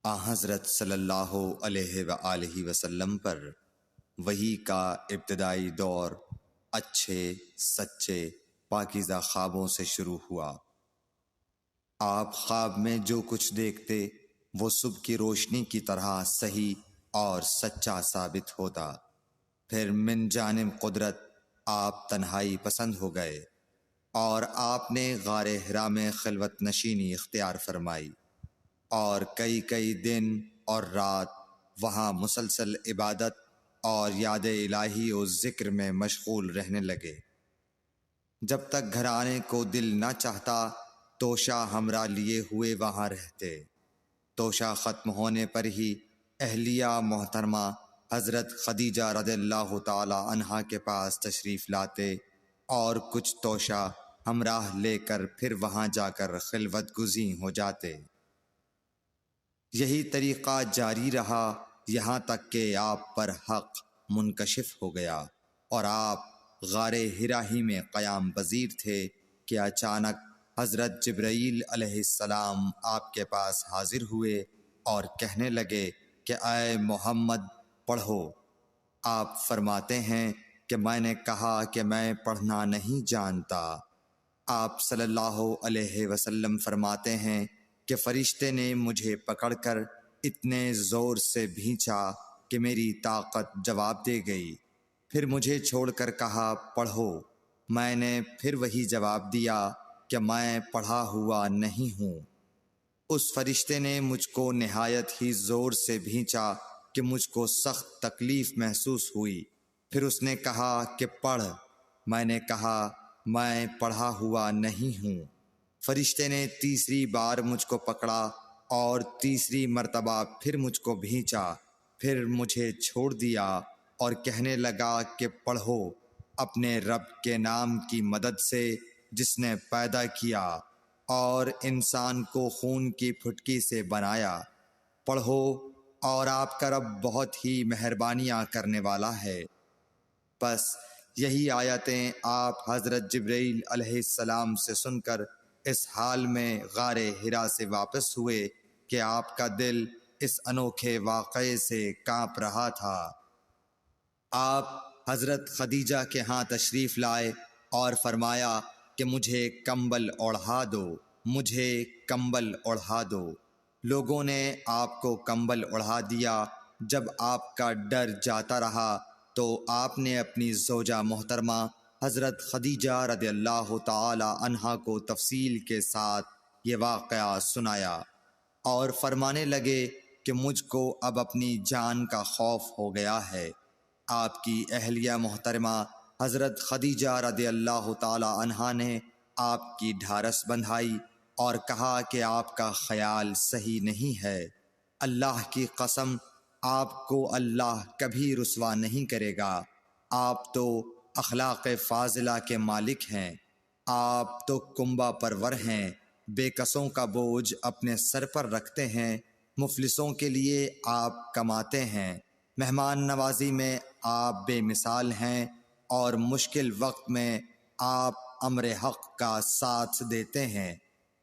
حضرت صلی اللہ علیہ وآلہ وسلم پر وحی کا ابتدائی دور اچھے سچے پاکیزہ خوابوں سے شروع ہوا۔ آپ خواب میں جو کچھ دیکھتے وہ صبح کی روشنی کی طرح صحیح اور سچا ثابت ہوتا۔ پھر من جانب قدرت آپ تنہائی پسند ہو گئے اور آپ نے غار حرا میں خلوت نشینی اختیار فرمائی اور کئی دن اور رات وہاں مسلسل عبادت اور یاد الہی و ذکر میں مشغول رہنے لگے۔ جب تک گھر آنے کو دل نہ چاہتا توشہ ہمراہ لیے ہوئے وہاں رہتے۔ توشہ ختم ہونے پر ہی اہلیہ محترمہ حضرت خدیجہ رضی اللہ تعالی عنہا کے پاس تشریف لاتے اور کچھ توشہ ہمراہ لے کر پھر وہاں جا کر خلوت گزین ہو جاتے۔ یہی طریقہ جاری رہا یہاں تک کہ آپ پر حق منکشف ہو گیا اور آپ غار حرا ہی میں قیام پذیر تھے کہ اچانک حضرت جبرائیل علیہ السلام آپ کے پاس حاضر ہوئے اور کہنے لگے کہ اے محمد پڑھو۔ آپ فرماتے ہیں کہ میں نے کہا کہ میں پڑھنا نہیں جانتا۔ آپ صلی اللہ علیہ وسلم فرماتے ہیں کہ فرشتے نے مجھے پکڑ کر اتنے زور سے بھینچا کہ میری طاقت جواب دے گئی۔ پھر مجھے چھوڑ کر کہا پڑھو۔ میں نے پھر وہی جواب دیا کہ میں پڑھا ہوا نہیں ہوں۔ اس فرشتے نے مجھ کو نہایت ہی زور سے بھینچا کہ مجھ کو سخت تکلیف محسوس ہوئی۔ پھر اس نے کہا کہ پڑھ۔ میں نے کہا میں پڑھا ہوا نہیں ہوں۔ فرشتے نے تیسری بار مجھ کو پکڑا اور تیسری مرتبہ پھر مجھ کو بھینچا۔ پھر مجھے چھوڑ دیا اور کہنے لگا کہ پڑھو اپنے رب کے نام کی مدد سے جس نے پیدا کیا اور انسان کو خون کی پھٹکی سے بنایا۔ پڑھو اور آپ کا رب بہت ہی مہربانیاں کرنے والا ہے۔ بس یہی آیتیں آپ حضرت جبرائیل علیہ السلام سے سن کر اس حال میں غار حرا سے واپس ہوئے کہ آپ کا دل اس انوکھے واقعے سے کانپ رہا تھا۔ آپ حضرت خدیجہ کے ہاں تشریف لائے اور فرمایا کہ مجھے کمبل اوڑھا دو، مجھے کمبل اوڑھا دو۔ لوگوں نے آپ کو کمبل اوڑھا دیا۔ جب آپ کا ڈر جاتا رہا تو آپ نے اپنی زوجہ محترمہ حضرت خدیجہ رضی اللہ تعالی عنہا کو تفصیل کے ساتھ یہ واقعہ سنایا اور فرمانے لگے کہ مجھ کو اب اپنی جان کا خوف ہو گیا ہے۔ آپ کی اہلیہ محترمہ حضرت خدیجہ رضی اللہ تعالی عنہا نے آپ کی ڈھارس بندھائی اور کہا کہ آپ کا خیال صحیح نہیں ہے۔ اللہ کی قسم آپ کو اللہ کبھی رسوا نہیں کرے گا۔ آپ تو اخلاق فاضلہ کے مالک ہیں۔ آپ تو کنبہ پرور ہیں، بے کسوں کا بوجھ اپنے سر پر رکھتے ہیں، مفلسوں کے لیے آپ کماتے ہیں، مہمان نوازی میں آپ بے مثال ہیں اور مشکل وقت میں آپ امر حق کا ساتھ دیتے ہیں۔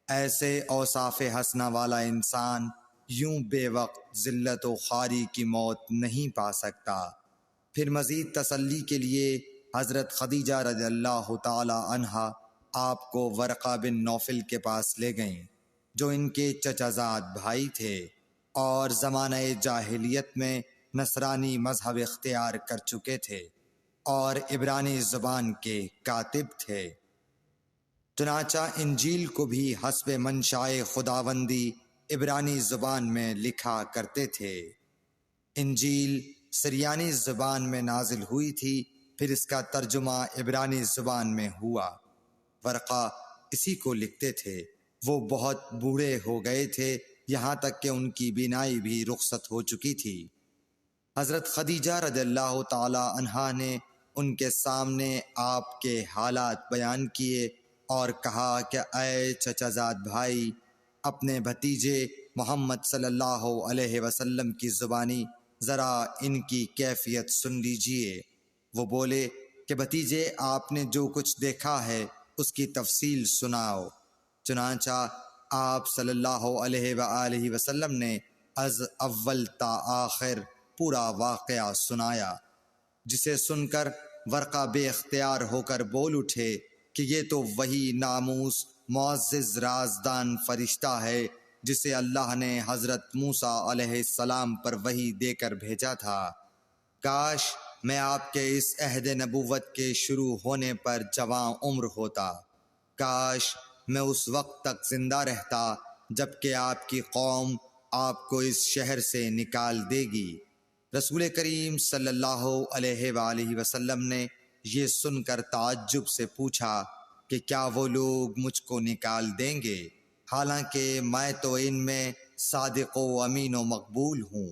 ایسے اوصاف حسنہ والا انسان یوں بے وقت ذلت و خواری کی موت نہیں پا سکتا۔ پھر مزید تسلی کے لیے حضرت خدیجہ رضی اللہ تعالی عنہا آپ کو ورقہ بن نوفل کے پاس لے گئیں جو ان کے چچا زاد بھائی تھے اور زمانہ جاہلیت میں نصرانی مذہب اختیار کر چکے تھے اور عبرانی زبان کے کاتب تھے۔ چنانچہ انجیل کو بھی حسب منشائے خداوندی عبرانی زبان میں لکھا کرتے تھے۔ انجیل سریانی زبان میں نازل ہوئی تھی، پھر اس کا ترجمہ عبرانی زبان میں ہوا۔ ورقہ اسی کو لکھتے تھے۔ وہ بہت بوڑھے ہو گئے تھے، یہاں تک کہ ان کی بینائی بھی رخصت ہو چکی تھی۔ حضرت خدیجہ رضی اللہ تعالی عنہا نے ان کے سامنے آپ کے حالات بیان کیے اور کہا کہ اے چچا زاد بھائی، اپنے بھتیجے محمد صلی اللہ علیہ وسلم کی زبانی ذرا ان کی کیفیت سن لیجئے۔ وہ بولے کہ بھتیجے آپ نے جو کچھ دیکھا ہے اس کی تفصیل سناؤ۔ چنانچہ آپ صلی اللہ علیہ وآلہ وسلم نے از اول تا آخر پورا واقعہ سنایا، جسے سن کر ورقہ بے اختیار ہو کر بول اٹھے کہ یہ تو وہی ناموس معزز رازدان فرشتہ ہے جسے اللہ نے حضرت موسیٰ علیہ السلام پر وحی دے کر بھیجا تھا۔ کاش میں آپ کے اس عہد نبوت کے شروع ہونے پر جوان عمر ہوتا، کاش میں اس وقت تک زندہ رہتا جب کہ آپ کی قوم آپ کو اس شہر سے نکال دے گی۔ رسول کریم صلی اللہ علیہ وآلہ وسلم نے یہ سن کر تعجب سے پوچھا کہ کیا وہ لوگ مجھ کو نکال دیں گے، حالانکہ میں تو ان میں صادق و امین و مقبول ہوں۔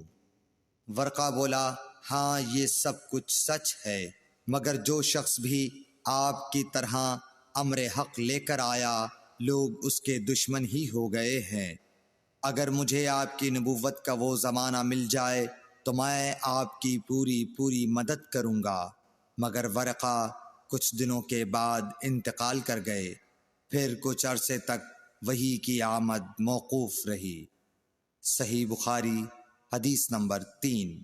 ورقہ بولا، ہاں یہ سب کچھ سچ ہے، مگر جو شخص بھی آپ کی طرح امر حق لے کر آیا لوگ اس کے دشمن ہی ہو گئے ہیں۔ اگر مجھے آپ کی نبوت کا وہ زمانہ مل جائے تو میں آپ کی پوری مدد کروں گا، مگر ورقہ کچھ دنوں کے بعد انتقال کر گئے، پھر کچھ عرصے تک وحی کی آمد موقوف رہی۔ صحیح بخاری حدیث نمبر 3۔